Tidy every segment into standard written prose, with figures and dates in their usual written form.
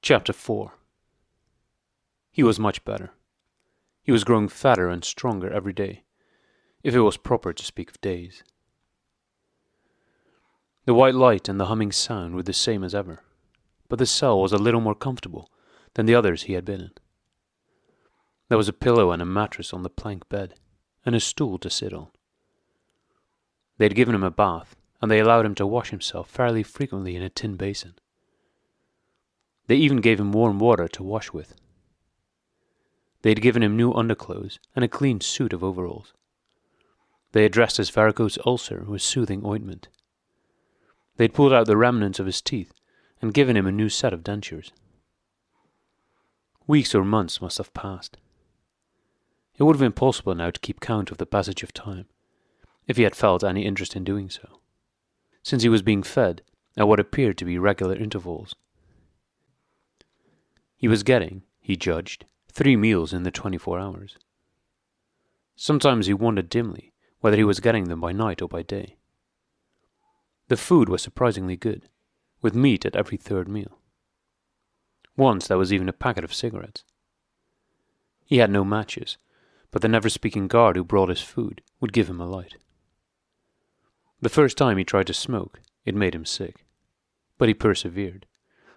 Chapter 4. He was much better. He was growing fatter and stronger every day, if it was proper to speak of days. The white light and the humming sound were the same as ever, but the cell was a little more comfortable than the others he had been in. There was a pillow and a mattress on the plank bed, and a stool to sit on. They had given him a bath, and they allowed him to wash himself fairly frequently in a tin basin. They even gave him warm water to wash with. They had given him new underclothes and a clean suit of overalls. They had dressed his varicose ulcer with soothing ointment. They had pulled out the remnants of his teeth and given him a new set of dentures. Weeks or months must have passed. It would have been possible now to keep count of the passage of time, if he had felt any interest in doing so, since he was being fed at what appeared to be regular intervals. He was getting, he judged, 3 meals in the 24 hours. Sometimes he wondered dimly whether he was getting them by night or by day. The food was surprisingly good, with meat at every 3rd meal. Once there was even a packet of cigarettes. He had no matches, but the never-speaking guard who brought his food would give him a light. The first time he tried to smoke, it made him sick, but he persevered,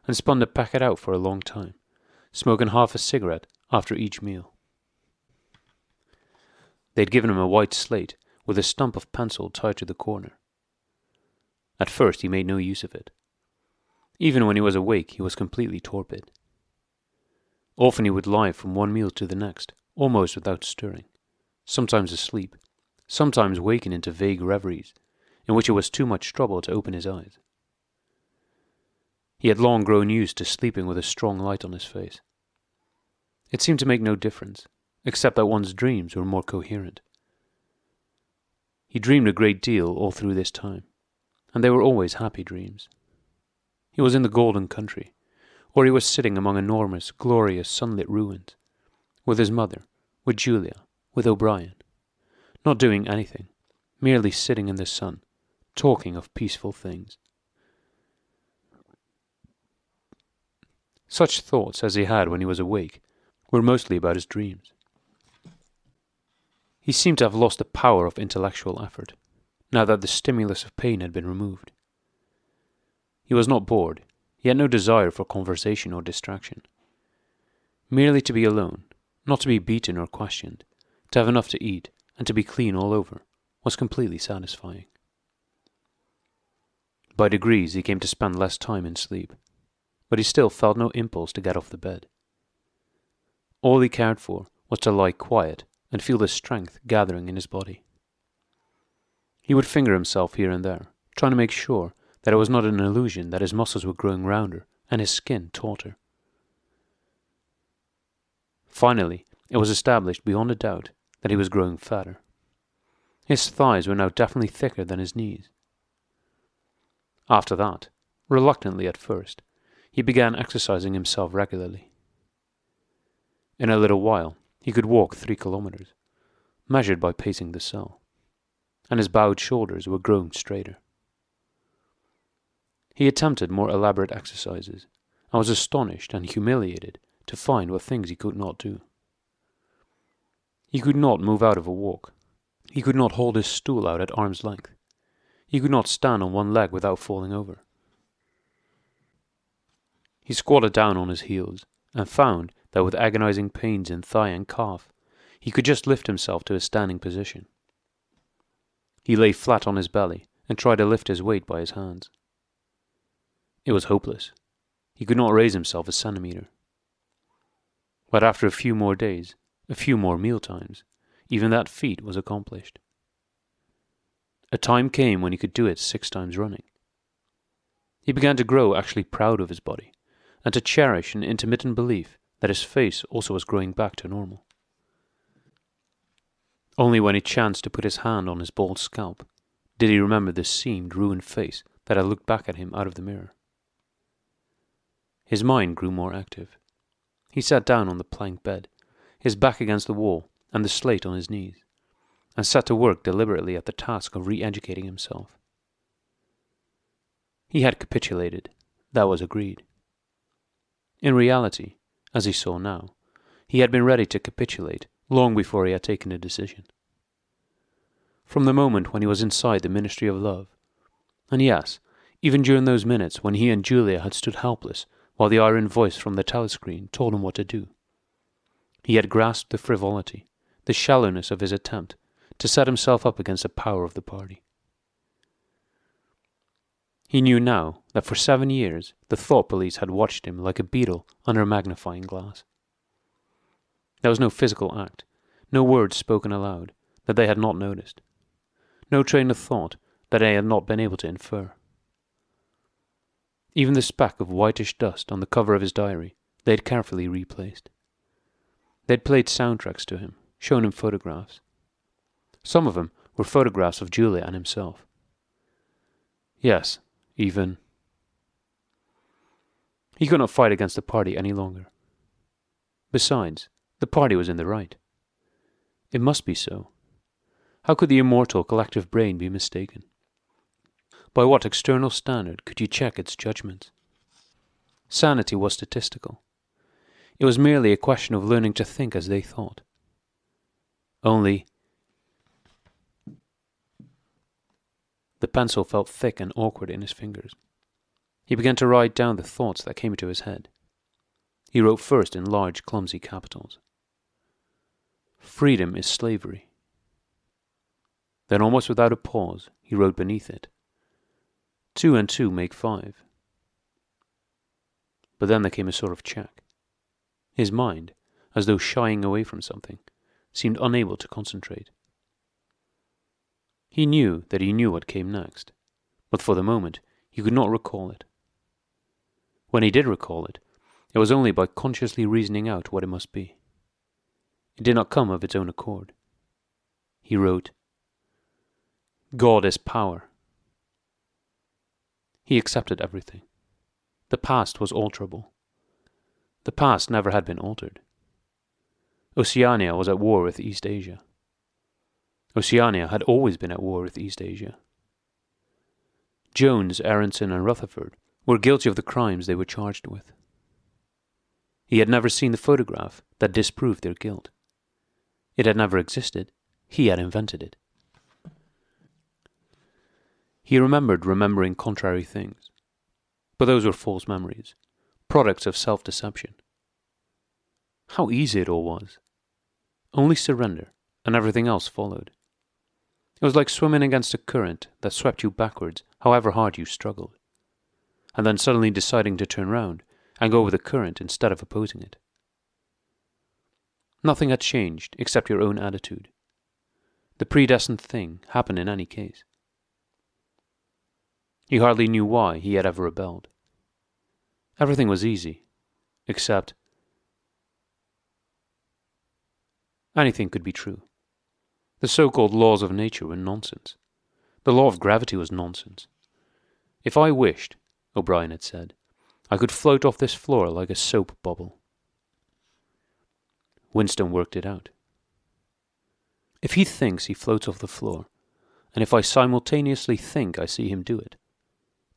and spun the packet out for a long time, smoking half a cigarette after each meal. They had given him a white slate with a stump of pencil tied to the corner. At first he made no use of it. Even when he was awake he was completely torpid. Often he would lie from one meal to the next, almost without stirring, sometimes asleep, sometimes waking into vague reveries, in which it was too much trouble to open his eyes. He had long grown used to sleeping with a strong light on his face. It seemed to make no difference, except that one's dreams were more coherent. He dreamed a great deal all through this time, and they were always happy dreams. He was in the Golden Country, or he was sitting among enormous, glorious, sunlit ruins, with his mother, with Julia, with O'Brien, not doing anything, merely sitting in the sun, talking of peaceful things. Such thoughts as he had when he was awake were mostly about his dreams. He seemed to have lost the power of intellectual effort, now that the stimulus of pain had been removed. He was not bored, he had no desire for conversation or distraction. Merely to be alone, not to be beaten or questioned, to have enough to eat, and to be clean all over, was completely satisfying. By degrees he came to spend less time in sleep, but he still felt no impulse to get off the bed. All he cared for was to lie quiet and feel the strength gathering in his body. He would finger himself here and there, trying to make sure that it was not an illusion that his muscles were growing rounder and his skin tauter. Finally, it was established beyond a doubt that he was growing fatter. His thighs were now definitely thicker than his knees. After that, reluctantly at first, he began exercising himself regularly. In a little while, he could walk 3 kilometers, measured by pacing the cell, and his bowed shoulders were grown straighter. He attempted more elaborate exercises, and was astonished and humiliated to find what things he could not do. He could not move out of a walk. He could not hold his stool out at arm's length. He could not stand on one leg without falling over. He squatted down on his heels, and found that with agonizing pains in thigh and calf, he could just lift himself to a standing position. He lay flat on his belly, and tried to lift his weight by his hands. It was hopeless. He could not raise himself a centimeter. But after a few more days, a few more meal times, even that feat was accomplished. A time came when he could do it 6 times running. He began to grow actually proud of his body, and to cherish an intermittent belief that his face also was growing back to normal. Only when he chanced to put his hand on his bald scalp did he remember the seamed, ruined face that had looked back at him out of the mirror. His mind grew more active. He sat down on the plank bed, his back against the wall and the slate on his knees, and set to work deliberately at the task of re-educating himself. He had capitulated. That was agreed. In reality, as he saw now, he had been ready to capitulate long before he had taken a decision. From the moment when he was inside the Ministry of Love, and yes, even during those minutes when he and Julia had stood helpless while the iron voice from the telescreen told him what to do, he had grasped the frivolity, the shallowness of his attempt to set himself up against the power of the party. He knew now that for 7 years the thought police had watched him like a beetle under a magnifying glass. There was no physical act, no words spoken aloud that they had not noticed, no train of thought that they had not been able to infer. Even the speck of whitish dust on the cover of his diary they had carefully replaced. They had played soundtracks to him, shown him photographs. Some of them were photographs of Julia and himself. Yes, even. He could not fight against the party any longer. Besides, the party was in the right. It must be so. How could the immortal collective brain be mistaken? By what external standard could you check its judgments? Sanity was statistical. It was merely a question of learning to think as they thought. Only, the pencil felt thick and awkward in his fingers. He began to write down the thoughts that came into his head. He wrote first in large, clumsy capitals. Freedom is slavery. Then, almost without a pause, he wrote beneath it, 2 and 2 make 5. But then there came a sort of check. His mind, as though shying away from something, seemed unable to concentrate. He knew that he knew what came next, but for the moment he could not recall it. When he did recall it, it was only by consciously reasoning out what it must be. It did not come of its own accord. He wrote, God is power. He accepted everything. The past was alterable. The past never had been altered. Oceania was at war with East Asia. Oceania had always been at war with East Asia. Jones, Aronson, and Rutherford were guilty of the crimes they were charged with. He had never seen the photograph that disproved their guilt. It had never existed. He had invented it. He remembered remembering contrary things, but those were false memories, products of self-deception. How easy it all was. Only surrender, and everything else followed. It was like swimming against a current that swept you backwards however hard you struggled, and then suddenly deciding to turn round and go with the current instead of opposing it. Nothing had changed except your own attitude. The predestined thing happened in any case. He hardly knew why he had ever rebelled. Everything was easy, except anything could be true. The so-called laws of nature were nonsense. The law of gravity was nonsense. If I wished, O'Brien had said, I could float off this floor like a soap bubble. Winston worked it out. If he thinks he floats off the floor, and if I simultaneously think I see him do it,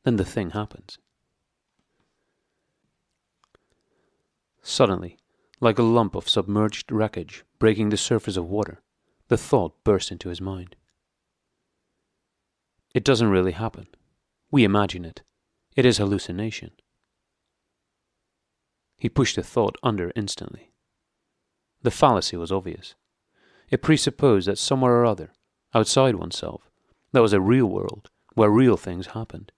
then the thing happens. Suddenly, like a lump of submerged wreckage breaking the surface of water, the thought burst into his mind. It doesn't really happen. We imagine it. It is hallucination. He pushed the thought under instantly. The fallacy was obvious. It presupposed that somewhere or other, outside oneself, there was a real world where real things happened.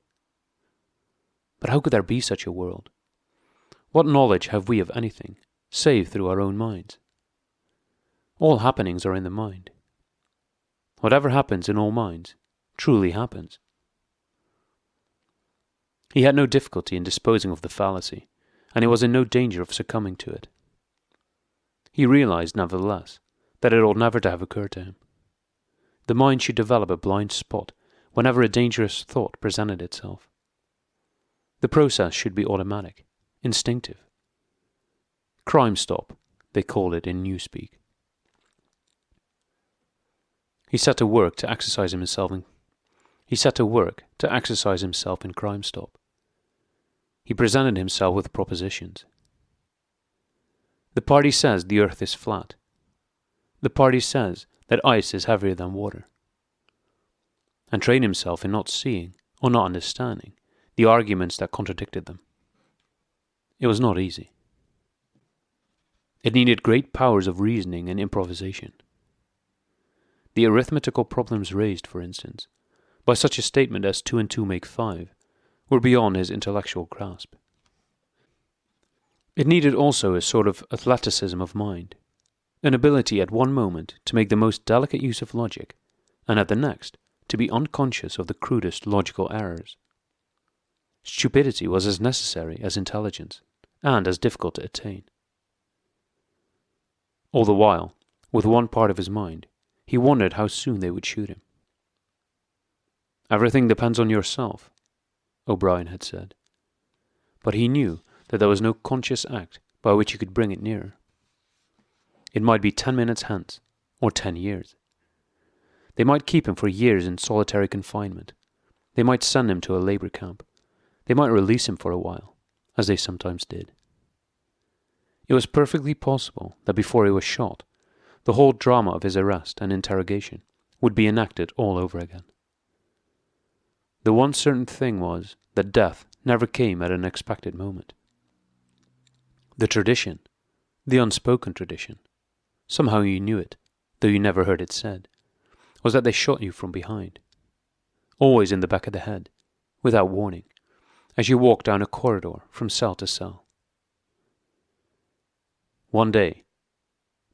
But how could there be such a world? What knowledge have we of anything, save through our own minds? All happenings are in the mind. Whatever happens in all minds truly happens. He had no difficulty in disposing of the fallacy, and he was in no danger of succumbing to it. He realized, nevertheless, that it ought never to have occurred to him. The mind should develop a blind spot whenever a dangerous thought presented itself. The process should be automatic, instinctive. Crime stop, they called it in newspeak. He set to work to exercise himself in Crime Stop. He presented himself with propositions. The party says the earth is flat. The party says that ice is heavier than water. And trained himself in not seeing or not understanding the arguments that contradicted them. It was not easy. It needed great powers of reasoning and improvisation. The arithmetical problems raised, for instance, by such a statement as 2 and 2 make 5, were beyond his intellectual grasp. It needed also a sort of athleticism of mind, an ability at one moment to make the most delicate use of logic, and at the next to be unconscious of the crudest logical errors. Stupidity was as necessary as intelligence, and as difficult to attain. All the while, with one part of his mind, he wondered how soon they would shoot him. "Everything depends on yourself," O'Brien had said. But he knew that there was no conscious act by which he could bring it nearer. It might be 10 minutes hence, or 10 years. They might keep him for years in solitary confinement. They might send him to a labour camp. They might release him for a while, as they sometimes did. It was perfectly possible that before he was shot, the whole drama of his arrest and interrogation would be enacted all over again. The one certain thing was that death never came at an expected moment. The tradition, the unspoken tradition, somehow you knew it, though you never heard it said, was that they shot you from behind, always in the back of the head, without warning, as you walked down a corridor from cell to cell. One day,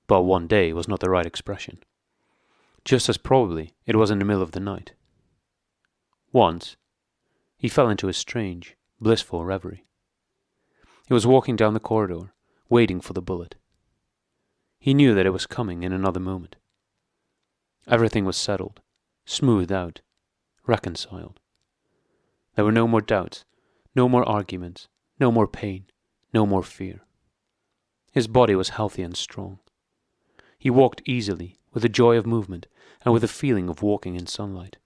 but one day was not the right expression, just as probably it was in the middle of the night. Once, he fell into a strange, blissful reverie. He was walking down the corridor, waiting for the bullet. He knew that it was coming in another moment. Everything was settled, smoothed out, reconciled. There were no more doubts, no more arguments, no more pain, no more fear. His body was healthy and strong. He walked easily, with the joy of movement, and with the feeling of walking in sunlight.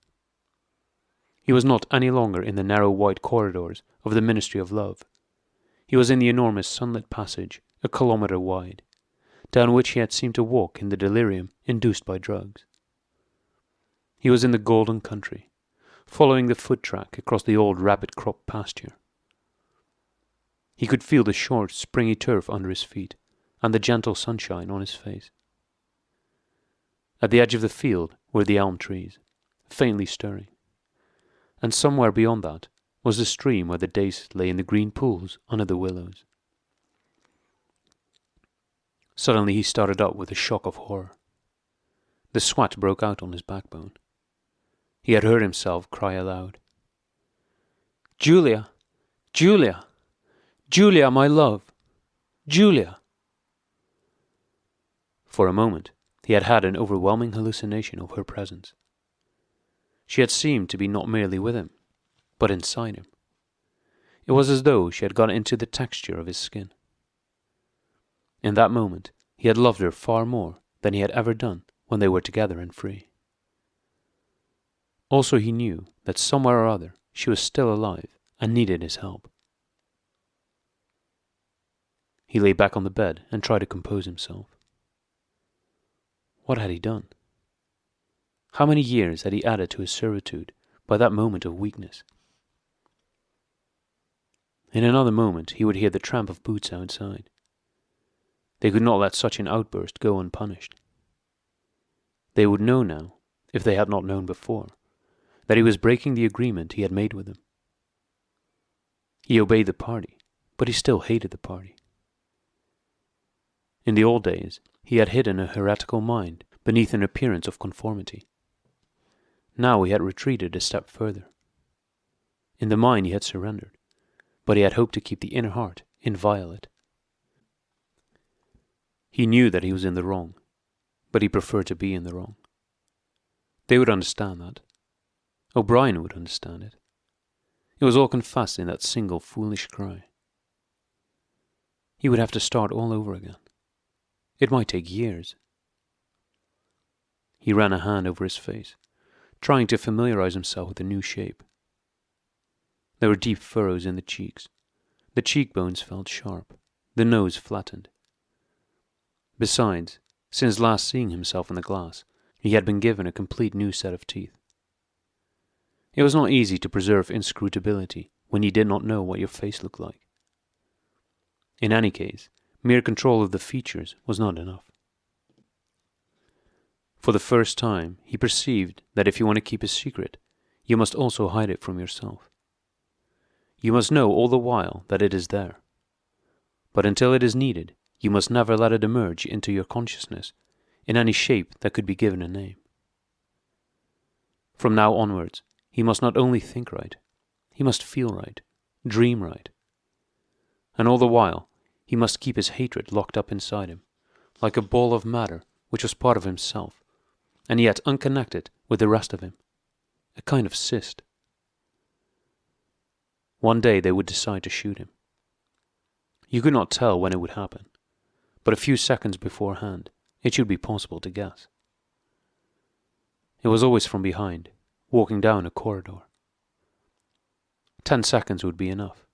He was not any longer in the narrow white corridors of the Ministry of Love. He was in the enormous sunlit passage, a kilometre wide, down which he had seemed to walk in the delirium induced by drugs. He was in the golden country, following the foot track across the old rabbit-cropped pasture. He could feel the short, springy turf under his feet, and the gentle sunshine on his face. At the edge of the field were the elm trees, faintly stirring, and somewhere beyond that was the stream where the dace lay in the green pools under the willows. Suddenly he started up with a shock of horror. The sweat broke out on his backbone. He had heard himself cry aloud, "Julia! Julia! Julia, my love! Julia!" For a moment he had had an overwhelming hallucination of her presence. She had seemed to be not merely with him, but inside him. It was as though she had got into the texture of his skin. In that moment he had loved her far more than he had ever done when they were together and free. Also he knew that somewhere or other she was still alive and needed his help. He lay back on the bed and tried to compose himself. What had he done? How many years had he added to his servitude by that moment of weakness? In another moment he would hear the tramp of boots outside. They could not let such an outburst go unpunished. They would know now, if they had not known before, that he was breaking the agreement he had made with them. He obeyed the party, but he still hated the party. In the old days, he had hidden a heretical mind beneath an appearance of conformity. Now he had retreated a step further. In the mind he had surrendered, but he had hoped to keep the inner heart inviolate. He knew that he was in the wrong, but he preferred to be in the wrong. They would understand that. O'Brien would understand it. It was all confessed in that single foolish cry. He would have to start all over again. It might take years. He ran a hand over his face, trying to familiarize himself with the new shape. There were deep furrows in the cheeks. The cheekbones felt sharp, the nose flattened. Besides, since last seeing himself in the glass, he had been given a complete new set of teeth. It was not easy to preserve inscrutability when you did not know what your face looked like. In any case, mere control of the features was not enough. For the first time, he perceived that if you want to keep a secret, you must also hide it from yourself. You must know all the while that it is there. But until it is needed, you must never let it emerge into your consciousness in any shape that could be given a name. From now onwards, he must not only think right, he must feel right, dream right. And all the while, he must keep his hatred locked up inside him, like a ball of matter which was part of himself, and yet unconnected with the rest of him, a kind of cyst. One day they would decide to shoot him. You could not tell when it would happen, but a few seconds beforehand it should be possible to guess. It was always from behind, walking down a corridor. 10 seconds would be enough.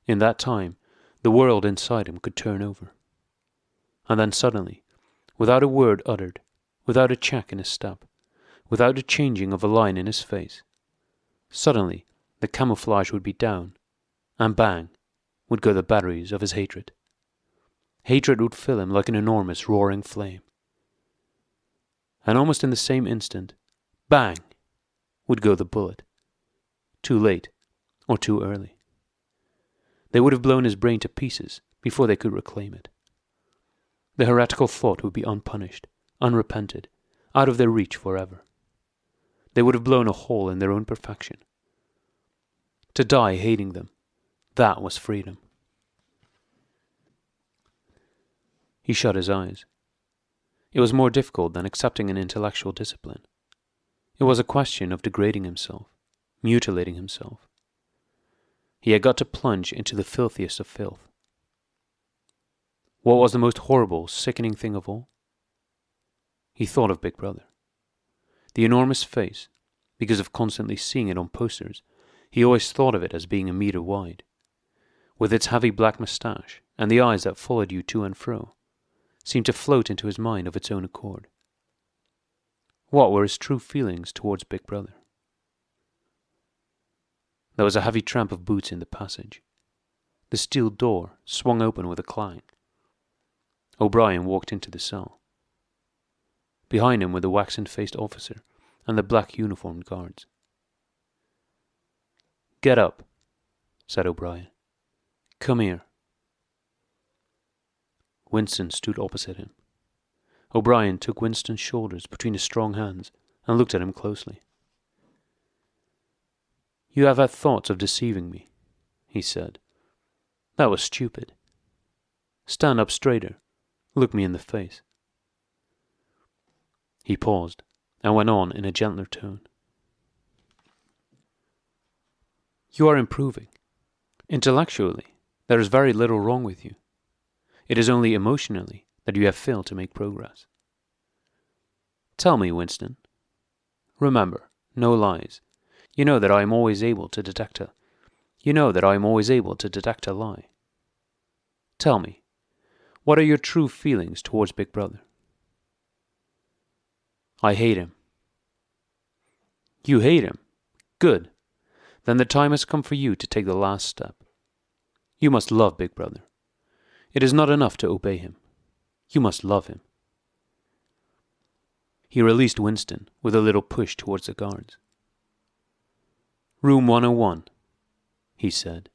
In that time, the world inside him could turn over. And then suddenly, without a word uttered, without a check in his step, without a changing of a line in his face, suddenly the camouflage would be down, and bang, would go the batteries of his hatred. Hatred would fill him like an enormous roaring flame. And almost in the same instant, bang, would go the bullet. Too late, or too early. They would have blown his brain to pieces before they could reclaim it. The heretical thought would be unpunished, unrepented, out of their reach forever. They would have blown a hole in their own perfection. To die hating them, that was freedom. He shut his eyes. It was more difficult than accepting an intellectual discipline. It was a question of degrading himself, mutilating himself. He had got to plunge into the filthiest of filth. What was the most horrible, sickening thing of all? He thought of Big Brother. The enormous face, because of constantly seeing it on posters, he always thought of it as being a meter wide, with its heavy black moustache and the eyes that followed you to and fro, seemed to float into his mind of its own accord. What were his true feelings towards Big Brother? There was a heavy tramp of boots in the passage. The steel door swung open with a clang. OBrien walked into the cell. Behind him were the waxen-faced officer and the black uniformed guards. "Get up," said OBrien. "Come here." Winston stood opposite him. OBrien took Winston's shoulders between his strong hands and looked at him closely. "You have had thoughts of deceiving me," he said. "That was stupid. Stand up straighter. Look me in the face." He paused and went on in a gentler tone. "You are improving. Intellectually, there is very little wrong with you. It is only emotionally that you have failed to make progress. Tell me, Winston. Remember, no lies. You know that I am always able to detect a lie. Tell me, what are your true feelings towards Big Brother?" "I hate him." "You hate him? Good. Then the time has come for you to take the last step. You must love Big Brother. It is not enough to obey him. You must love him." He released Winston with a little push towards the guards. "Room 101, he said.